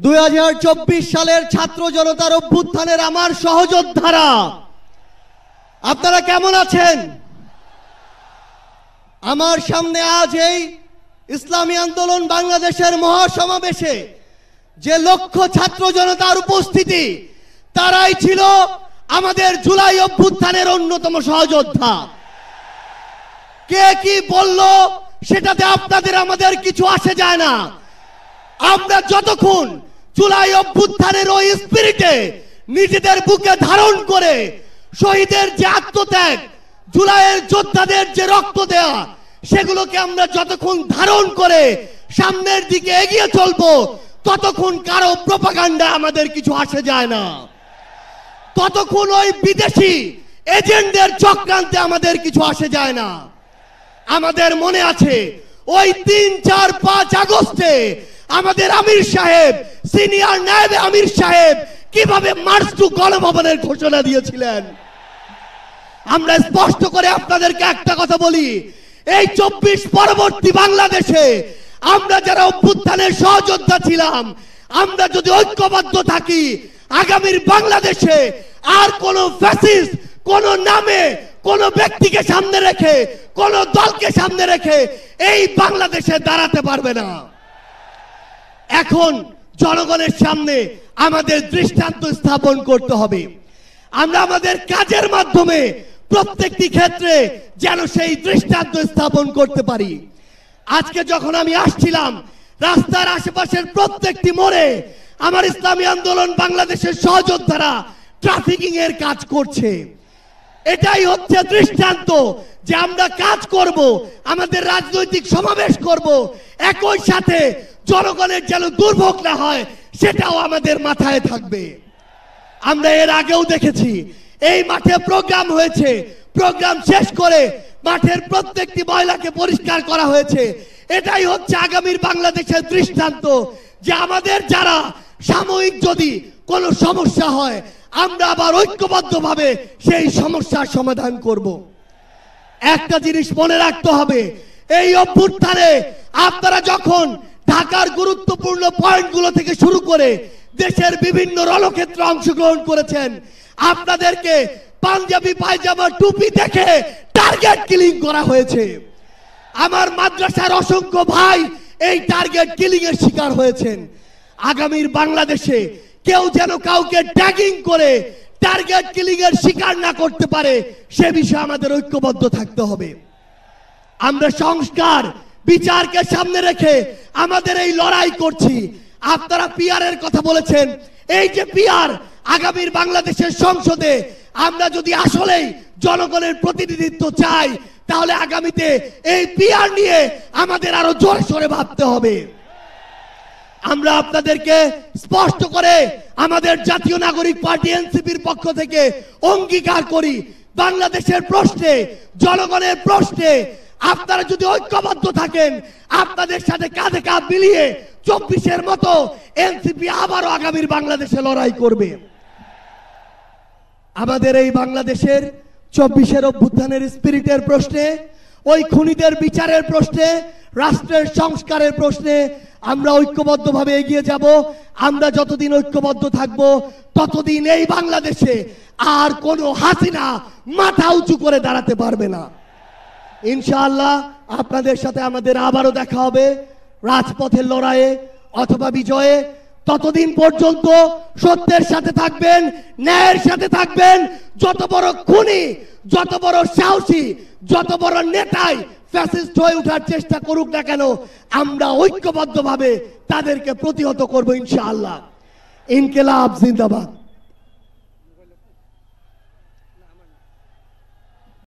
2024 সালের ছাত্র জনতার অভ্যুত্থানের আমার সহযোদ্ধারা, আপনারা কেমন আছেন? আমার সামনে আজ এই ইসলামী আন্দোলন বাংলাদেশের মহাসমাবেশে যে লক্ষ ছাত্র জনতার উপস্থিতি, তারাই ছিল আমাদের জুলাই অভ্যুত্থানের অন্যতম সহযোদ্ধা। কে কি বলল সেটাতে আপনাদের আমাদের কিছু আসে যায় না। আমরা যতক্ষণ জুলাই অভ্যুত্থানের ওই স্পিরিটে নিজেদের বুকে ধারণ করে শহীদের যে আত্মত্যাগ, জুলাইয়ের যোদ্ধাদের যে রক্ত দেয়া, সেগুলোকে আমরা যতক্ষণ ধারণ করে সামনের দিকে এগিয়ে চলবো, ততক্ষণ কারো প্রোপাগান্ডা আমাদের কিছু আসে যায় না। ততক্ষণ ওই বিদেশি এজেন্টদের চক্রান্তে আমাদের কিছু আসে যায় না। আমাদের মনে আছে ওই 3, 4, 5 আগস্টে আমাদের আমির সাহেব, সিনিয়র নায়েব আমির সাহেব কিভাবে মার্চ টু গণভবনের ঘোষণা দিয়েছিলেন। আমরা স্পষ্ট করে আপনাদেরকে একটা কথা বলি, এই 24 পরবর্তী বাংলাদেশে আমরা যারা অভ্যুত্থানের সহযোদ্ধা ছিলাম, আমরা যদি ঐক্যবদ্ধ থাকি, আগামীর বাংলাদেশে আর কোন ফ্যাসিস্ট কোন নামে কোন ব্যক্তিকে সামনে রেখে, কোন দলকে সামনে রেখে এই বাংলাদেশে দাঁড়াতে পারবে না। এখন জনগণের সামনে আমাদের দৃষ্টান্ত স্থাপন করতে হবে। আমরা আমাদের কাজের মাধ্যমে প্রত্যেকটি ক্ষেত্রে যেন সেই দৃষ্টান্ত স্থাপন করতে পারি। আজকে যখন আমি আসছিলাম, রাস্তার আশেপাশের প্রত্যেকটি মোড়ে আমার ইসলামী আন্দোলন বাংলাদেশের সহযোদ্ধারা ট্রাফিকিং এর কাজ করছে। এটাই হচ্ছে দৃষ্টান্ত যে আমরা কাজ করব, আমাদের রাজনৈতিক সমাবেশ করব, একই সাথে জনগণের যেন দুর্ভোগ না হয় সেটাও আমাদের মাথায় থাকবে। আমরা এর আগেও দেখেছি এই মাঠে প্রোগ্রাম হয়েছে, প্রোগ্রাম শেষ করে মাঠের প্রত্যেকটি ময়লাকে পরিষ্কার করা হয়েছে। এটাই হচ্ছে আগামীর বাংলাদেশের দৃষ্টান্ত যে আমাদের যারা সাময়িক যদি কোনো সমস্যা হয়, আমরা আবার ঐক্যবদ্ধভাবে সেই সমস্যার সমাধান করব। একটা জিনিস মনে রাখতে হবে, এই অভ্যুত্থানে আপনারা যখন ঢাকার গুরুত্বপূর্ণ পয়েন্টগুলো থেকে শুরু করে দেশের বিভিন্ন রণক্ষেত্রে অংশগ্রহণ করেছেন, আপনাদেরকে পাঞ্জাবি পায়জামা টুপি দেখে টার্গেট কিলিং করা হয়েছে। আমার মাদ্রাসার অসংখ্য ভাই এই টার্গেট কিলিং এর শিকার হয়েছেন। আগামীর বাংলাদেশে কেউ যেন কাউকে ট্যাগিং করে টার্গেট কিলিং এর শিকার না করতে পারে, সে বিষয়ে আমাদের ঐক্যবদ্ধ থাকতে হবে। আমরা সংস্কার বিচারকে সামনে রেখে আমাদের এই লড়াই করছি। আপনারা পিআর এর কথা বলেছেন, এই যে পিআর, আগামীর বাংলাদেশের সংসদে আমরা যদি আসলেই জনগণের প্রতিনিধিত্ব চাই, তাহলে আগামীতে এই পিআর নিয়ে আমাদের আরো জোরে সোরে ভাবতে হবে। আমরা আপনাদেরকে স্পষ্ট করে আমাদের জাতীয় নাগরিক পার্টি এনসিপির পক্ষ থেকে অঙ্গীকার করি, বাংলাদেশের প্রশ্নে, জনগণের প্রশ্নে আপনারা যদি ঐক্যবদ্ধ থাকেন, আপনাদের সাথে কাঁধে কাঁধ মিলিয়ে 24-এর মতো এনসিপি আবারও আগামীর বাংলাদেশে লড়াই করবে। আমাদের এই বাংলাদেশের 24-এর অভ্যুত্থানের স্পিরিটের প্রশ্নে, ওই খুনিদের বিচারের প্রশ্নে, রাষ্ট্রের সংস্কারের প্রশ্নে আমরা ঐক্যবদ্ধভাবে এগিয়ে যাব। আমরা যতদিন ঐক্যবদ্ধ থাকব, ততদিন এই বাংলাদেশে আর কোনো হাসিনা মাথা উঁচু করে দাঁড়াতে পারবে না। ইনশাআল্লাহ আপনাদের সাথে আমাদের আবারও দেখা হবে রাজপথের লড়াইয়ে অথবা বিজয়ে। ততদিন পর্যন্ত সত্যের সাথে থাকবেন, ন্যায়ের সাথে থাকবেন। যত বড় খুনি, যত বড় সাহসী, যত বড় নেতাই ফ্যাসিস্ট হয়ে ওঠার চেষ্টা করুক না কেন, আমরা ঐক্যবদ্ধভাবে তাদেরকে প্রতিহত করব ইনশাআল্লাহ। ইনকিলাব জিন্দাবাদ।